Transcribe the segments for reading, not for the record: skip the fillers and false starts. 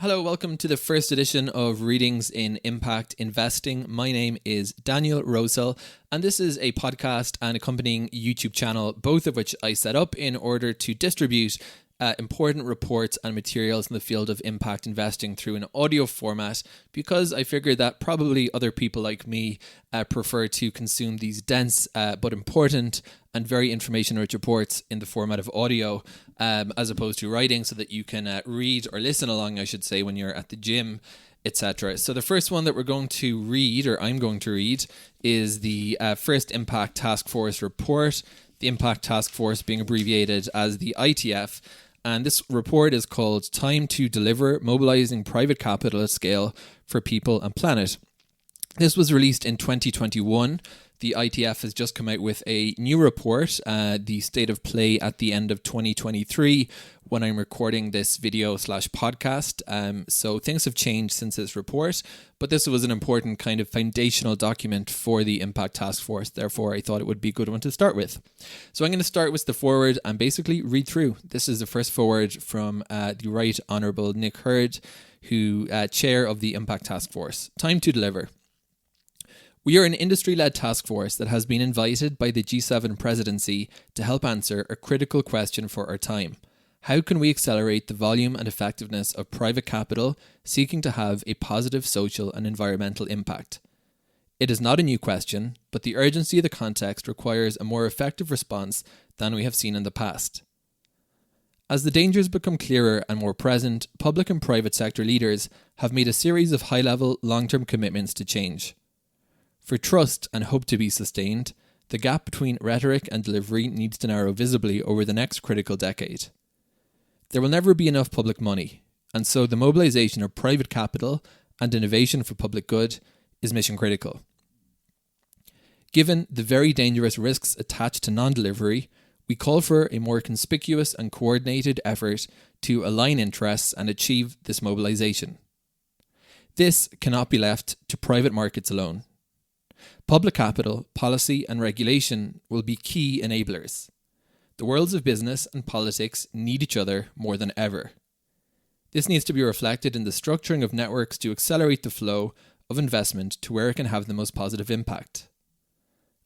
Hello, welcome to the first edition of Readings in Impact Investing. My name is Daniel Rosehill, and this is a podcast and accompanying YouTube channel, both of which I set up in order to distribute important reports and materials in the field of impact investing through an audio format, because I figured that probably other people like me prefer to consume these dense but important and very information-rich reports in the format of audio as opposed to writing, so that you can read or listen along, I should say, when you're at the gym, etc. So the first one that we're going to read, or I'm going to read, is the first Impact Taskforce report, the Impact Taskforce being abbreviated as the ITF. And this report is called Time to Deliver, Mobilizing Private Capital at Scale for People and Planet. This was released in 2021. The ITF has just come out with a new report, the state of play at the end of 2023, when I'm recording this video/podcast. So things have changed since this report, but this was an important kind of foundational document for the Impact Taskforce. Therefore, I thought it would be a good one to start with. So I'm going to start with the foreword and basically read through. This is the first foreword from the Right Honourable Nick Hurd, who chair of the Impact Taskforce. Time to deliver. We are an industry-led task force that has been invited by the G7 presidency to help answer a critical question for our time. How can we accelerate the volume and effectiveness of private capital seeking to have a positive social and environmental impact? It is not a new question, but the urgency of the context requires a more effective response than we have seen in the past. As the dangers become clearer and more present, public and private sector leaders have made a series of high-level, long-term commitments to change. For trust and hope to be sustained, the gap between rhetoric and delivery needs to narrow visibly over the next critical decade. There will never be enough public money, and so the mobilization of private capital and innovation for public good is mission critical. Given the very dangerous risks attached to non-delivery, we call for a more conspicuous and coordinated effort to align interests and achieve this mobilization. This cannot be left to private markets alone. Public capital, policy and regulation will be key enablers. The worlds of business and politics need each other more than ever. This needs to be reflected in the structuring of networks to accelerate the flow of investment to where it can have the most positive impact.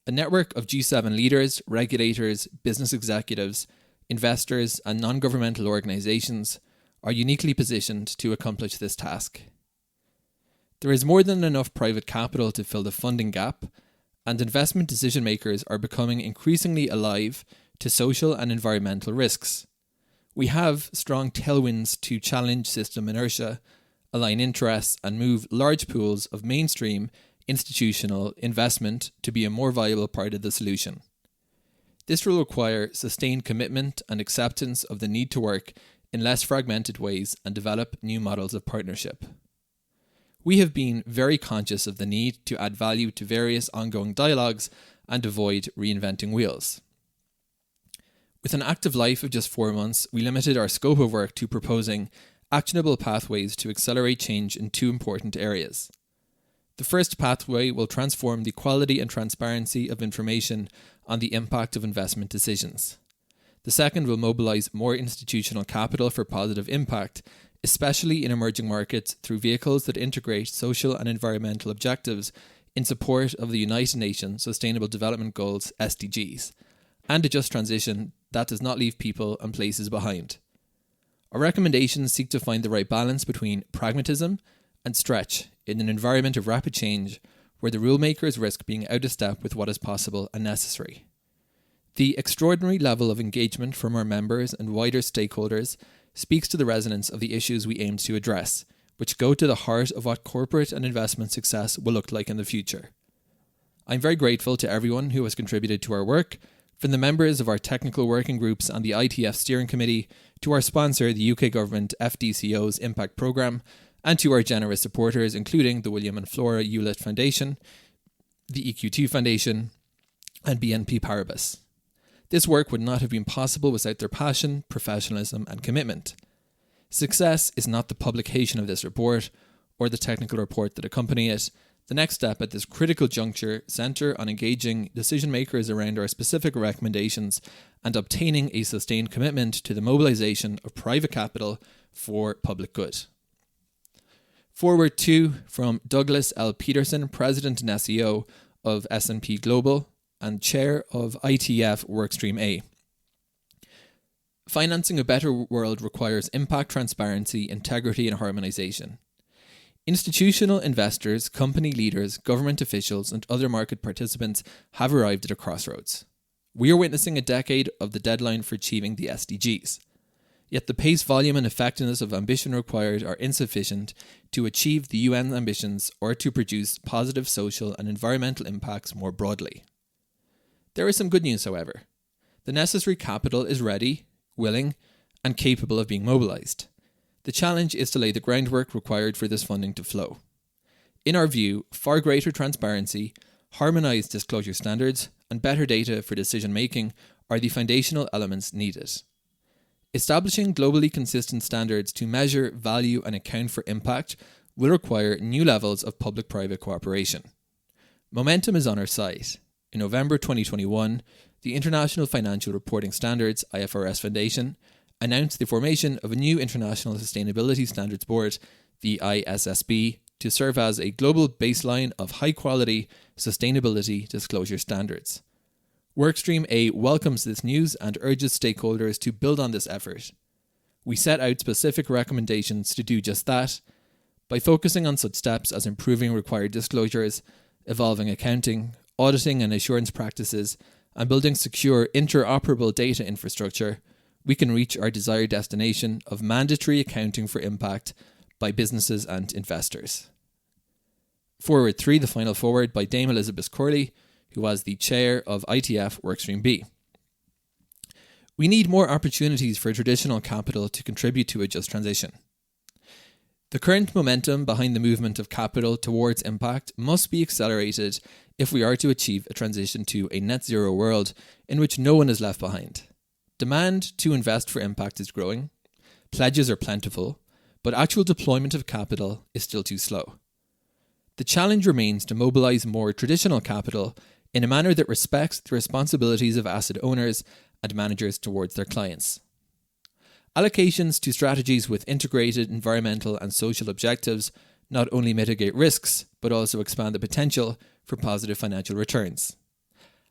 A network of G7 leaders, regulators, business executives, investors and non-governmental organisations are uniquely positioned to accomplish this task. There is more than enough private capital to fill the funding gap, and investment decision makers are becoming increasingly alive to social and environmental risks. We have strong tailwinds to challenge system inertia, align interests, and move large pools of mainstream institutional investment to be a more viable part of the solution. This will require sustained commitment and acceptance of the need to work in less fragmented ways and develop new models of partnership. We have been very conscious of the need to add value to various ongoing dialogues and avoid reinventing wheels. With an active life of just 4 months, we limited our scope of work to proposing actionable pathways to accelerate change in 2 important areas. The first pathway will transform the quality and transparency of information on the impact of investment decisions. The second will mobilize more institutional capital for positive impact, especially in emerging markets, through vehicles that integrate social and environmental objectives in support of the United Nations Sustainable Development Goals (SDGs), and a just transition that does not leave people and places behind. Our recommendations seek to find the right balance between pragmatism and stretch in an environment of rapid change where the rulemakers risk being out of step with what is possible and necessary. The extraordinary level of engagement from our members and wider stakeholders speaks to the resonance of the issues we aim to address, which go to the heart of what corporate and investment success will look like in the future. I'm very grateful to everyone who has contributed to our work, from the members of our technical working groups and the ITF steering committee, to our sponsor, the UK Government FDCO's Impact Programme, and to our generous supporters, including the William and Flora Hewlett Foundation, the EQT Foundation, and BNP Paribas. This work would not have been possible without their passion, professionalism, and commitment. Success is not the publication of this report or the technical report that accompany it. The next step at this critical juncture centre on engaging decision makers around our specific recommendations and obtaining a sustained commitment to the mobilisation of private capital for public good. Forward 2 from Douglas L. Peterson, President and SEO of S&P Global and Chair of ITF Workstream A. Financing a better world requires impact, transparency, integrity, and harmonization. Institutional investors, company leaders, government officials, and other market participants have arrived at a crossroads. We are witnessing a decade of the deadline for achieving the SDGs. Yet the pace, volume, and effectiveness of ambition required are insufficient to achieve the UN ambitions or to produce positive social and environmental impacts more broadly. There is some good news, however. The necessary capital is ready, willing, and capable of being mobilised. The challenge is to lay the groundwork required for this funding to flow. In our view, far greater transparency, harmonised disclosure standards, and better data for decision making are the foundational elements needed. Establishing globally consistent standards to measure, value, and account for impact will require new levels of public-private cooperation. Momentum is on our side. In November 2021, the International Financial Reporting Standards (IFRS) Foundation announced the formation of a new International Sustainability Standards Board, the ISSB, to serve as a global baseline of high-quality sustainability disclosure standards. Workstream A welcomes this news and urges stakeholders to build on this effort. We set out specific recommendations to do just that by focusing on such steps as improving required disclosures, evolving accounting, auditing and assurance practices, and building secure interoperable data infrastructure. We can reach our desired destination of mandatory accounting for impact by businesses and investors. Forward 3, the final forward by Dame Elizabeth Corley, who was the chair of ITF Workstream B. We need more opportunities for traditional capital to contribute to a just transition. The current momentum behind the movement of capital towards impact must be accelerated if we are to achieve a transition to a net zero world in which no one is left behind. Demand to invest for impact is growing, pledges are plentiful, but actual deployment of capital is still too slow. The challenge remains to mobilise more traditional capital in a manner that respects the responsibilities of asset owners and managers towards their clients. Allocations to strategies with integrated environmental and social objectives not only mitigate risks, but also expand the potential for positive financial returns.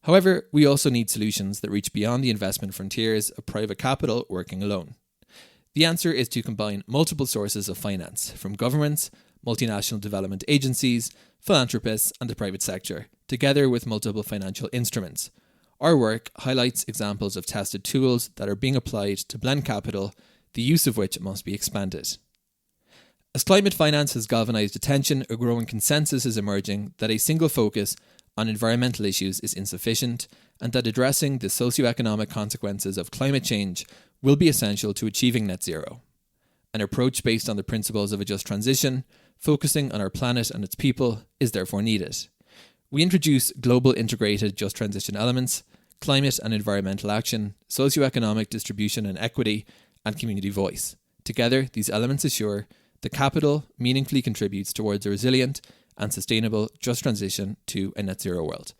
However, we also need solutions that reach beyond the investment frontiers of private capital working alone. The answer is to combine multiple sources of finance from governments, multinational development agencies, philanthropists, and the private sector, together with multiple financial instruments. Our work highlights examples of tested tools that are being applied to blend capital, the use of which must be expanded. As climate finance has galvanised attention, a growing consensus is emerging that a single focus on environmental issues is insufficient and that addressing the socio-economic consequences of climate change will be essential to achieving net zero. An approach based on the principles of a just transition, focusing on our planet and its people, is therefore needed. We introduce global integrated just transition elements, climate and environmental action, socio-economic distribution and equity, and community voice. Together, these elements assure the capital meaningfully contributes towards a resilient and sustainable just transition to a net zero world.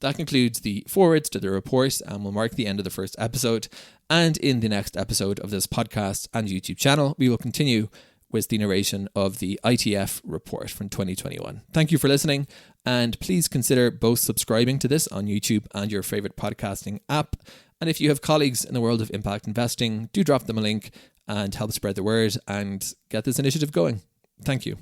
That concludes the forwards to the report and will mark the end of the first episode. And in the next episode of this podcast and YouTube channel, we will continue with the narration of the ITF report from 2021. Thank you for listening, and please consider both subscribing to this on YouTube and your favourite podcasting app. And if you have colleagues in the world of impact investing, do drop them a link and help spread the word and get this initiative going. Thank you.